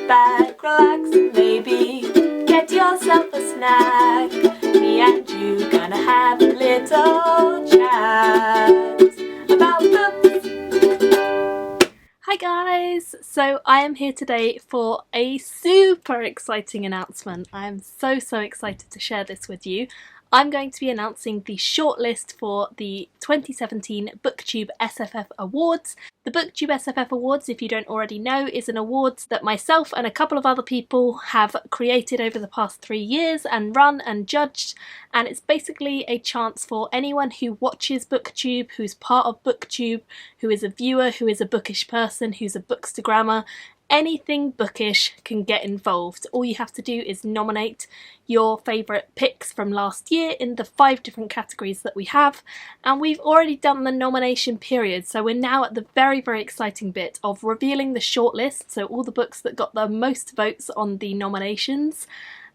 back, relax, and maybe get yourself a snack. Me and you gonna have a little chat about books. Hi guys! So I am here today for a super exciting announcement. I am so excited to share this with you. I'm going to be announcing the shortlist for the 2017 BookTube SFF Awards. The BookTube SFF Awards, if you don't already know, is an award that myself and a couple of other people have created over the past 3 years and run and judged, and it's basically a chance for anyone who watches BookTube, who's part of BookTube, who is a viewer, who is a bookish person, who's a bookstagrammer. Anything bookish can get involved. All you have to do is nominate your favourite picks from last year in the 5 different categories that we have, and we've already done the nomination period, so we're now at the very exciting bit of revealing the shortlist, so all the books that got the most votes on the nominations,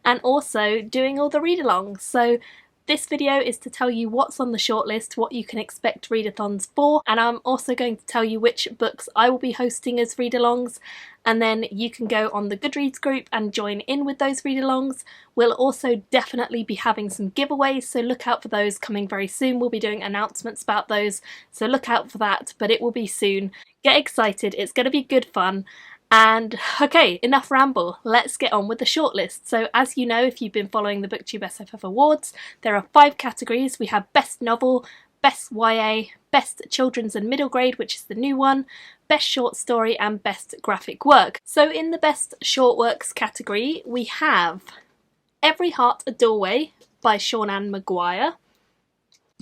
and also doing all the read-alongs. So this video is to tell you what's on the shortlist, what you can expect readathons for, and I'm also going to tell you which books I will be hosting as read-alongs, and then you can go on the Goodreads group and join in with those read-alongs. We'll also definitely be having some giveaways, so look out for those coming very soon. We'll be doing announcements about those, so look out for that, but it will be soon. Get excited, it's going to be good fun. And okay, enough ramble, let's get on with the shortlist. So as you know, if you've been following the BookTube SFF Awards, there are 5 categories. We have Best Novel, Best YA, Best Children's and Middle Grade, which is the new one, Best Short Story and Best Graphic Work. So in the Best Short Works category, we have Every Heart a Doorway by Sean-Anne Maguire,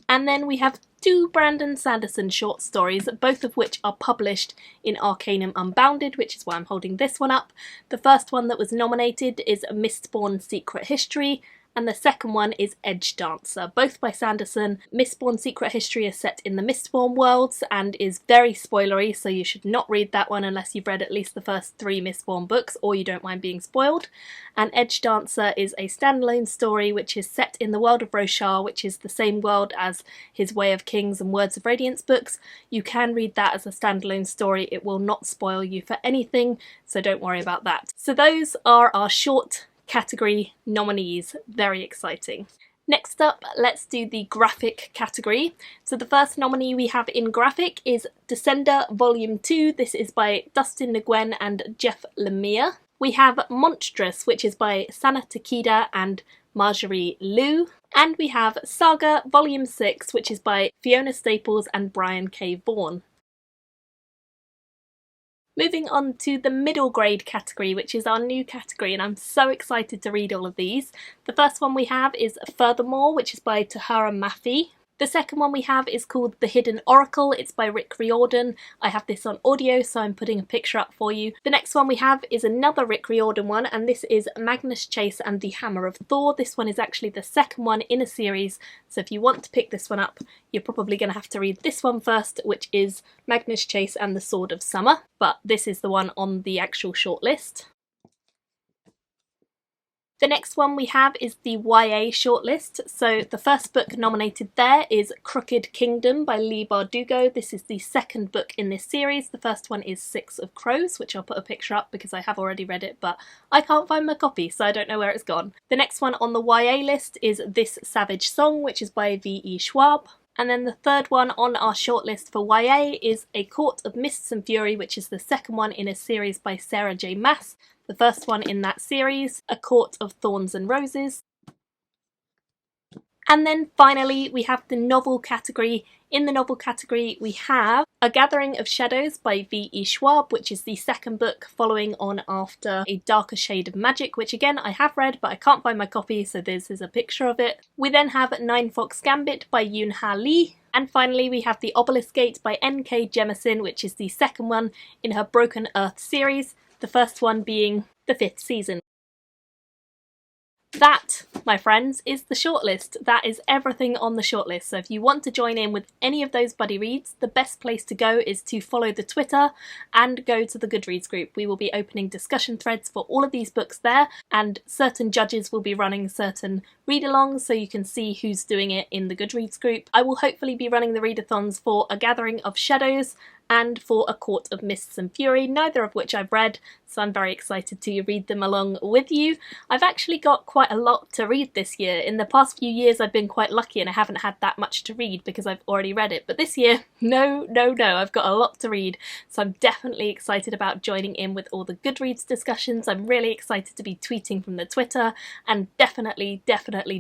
and then we have 2 Brandon Sanderson short stories, both of which are published in Arcanum Unbounded, which is why I'm holding this one up. The first one that was nominated is Mistborn Secret History, and the second one is Edge Dancer, both by Sanderson. Mistborn Secret History is set in the Mistborn worlds and is very spoilery, so you should not read that one unless you've read at least the first 3 Mistborn books or you don't mind being spoiled. And Edge Dancer is a standalone story which is set in the world of Roshar, which is the same world as his Way of Kings and Words of Radiance books. You can read that as a standalone story, it will not spoil you for anything, so don't worry about that. So those are our short category nominees. Very exciting. Next up, let's do the graphic category. So the first nominee we have in graphic is Descender Volume 2. This is by Dustin Nguyen and Jeff Lemire. We have Monstrous, which is by Sana Takeda and Marjorie Liu. And we have Saga Volume 6, which is by Fiona Staples and Brian K. Vaughan. Moving on to the middle grade category, which is our new category, and I'm so excited to read all of these. The first one we have is Furthermore, which is by Tahara Mafi. The second one we have is called The Hidden Oracle. It's by Rick Riordan. I have this on audio, so I'm putting a picture up for you. The next one we have is another Rick Riordan one, and this is Magnus Chase and the Hammer of Thor. This one is actually the second one in a series, so if you want to pick this one up, you're probably going to have to read this one first, which is Magnus Chase and the Sword of Summer, but this is the one on the actual shortlist. The next one we have is the YA shortlist. So the first book nominated there is Crooked Kingdom by Leigh Bardugo. This is the second book in this series. The first one is Six of Crows, which I'll put a picture up because I have already read it, but I can't find my copy, so I don't know where it's gone. The next one on the YA list is This Savage Song, which is by V.E. Schwab. And then the third one on our shortlist for YA is A Court of Mists and Fury, which is the second one in a series by Sarah J. Maas. The first one in that series, A Court of Thorns and Roses. And then finally we have the novel category. In the novel category we have A Gathering of Shadows by V.E. Schwab, which is the second book following on after A Darker Shade of Magic, which again I have read but I can't find my copy, so this is a picture of it. We then have Nine Fox Gambit by Yoon Ha Lee. And finally we have The Obelisk Gate by N.K. Jemisin, which is the second one in her Broken Earth series, the first one being the 5th season. That, my friends, is the shortlist. That is everything on the shortlist. So if you want to join in with any of those buddy reads, the best place to go is to follow the Twitter and go to the Goodreads group. We will be opening discussion threads for all of these books there, and certain judges will be running certain read-alongs so you can see who's doing it in the Goodreads group. I will hopefully be running the readathons for A Gathering of Shadows and for A Court of Mists and Fury, neither of which I've read, so I'm very excited to read them along with you. I've actually got quite a lot to read this year. In the past few years I've been quite lucky and I haven't had that much to read because I've already read it, but this year, no, I've got a lot to read, so I'm definitely excited about joining in with all the Goodreads discussions. I'm really excited to be tweeting from the Twitter, and definitely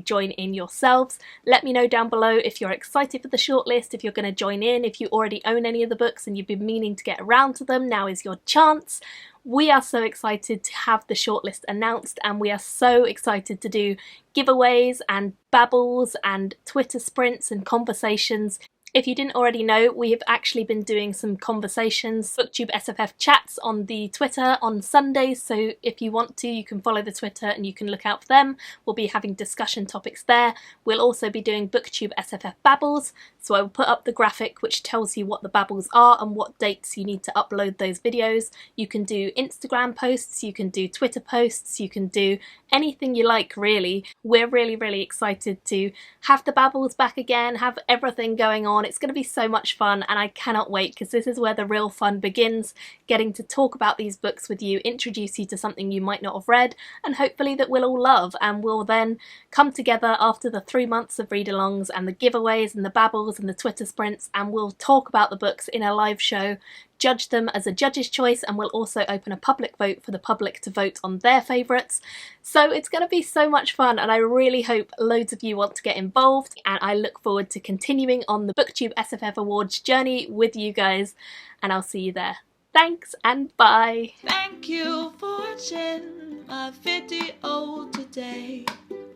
join in yourselves. Let me know down below if you're excited for the shortlist, if you're going to join in, if you already own any of the books and you've been meaning to get around to them. Now is your chance. We are so excited to have the shortlist announced, and we are so excited to do giveaways and babbles and Twitter sprints and conversations. If you didn't already know, we have actually been doing some conversations, BookTube SFF chats on the Twitter on Sundays, so if you want to, you can follow the Twitter and you can look out for them. We'll be having discussion topics there. We'll also be doing BookTube SFF babbles, so I will put up the graphic which tells you what the babbles are and what dates you need to upload those videos. You can do Instagram posts, you can do Twitter posts, you can do anything you like really. We're really excited to have the babbles back again, have everything going on. It's going to be so much fun, and I cannot wait because this is where the real fun begins, getting to talk about these books with you, introduce you to something you might not have read, and hopefully that we'll all love, and we'll then come together after the 3 months of read-alongs and the giveaways and the babbles and the Twitter sprints, and we'll talk about the books in a live show, judge them as a judge's choice, and we'll also open a public vote for the public to vote on their favourites. So it's going to be so much fun, and I really hope loads of you want to get involved, and I look forward to continuing on the BookTube SFF Awards journey with you guys, and I'll see you there. Thanks and bye! Thank you for watching my video today.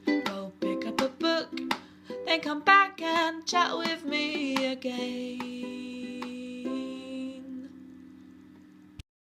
Go pick up a book, then come back and chat with me again.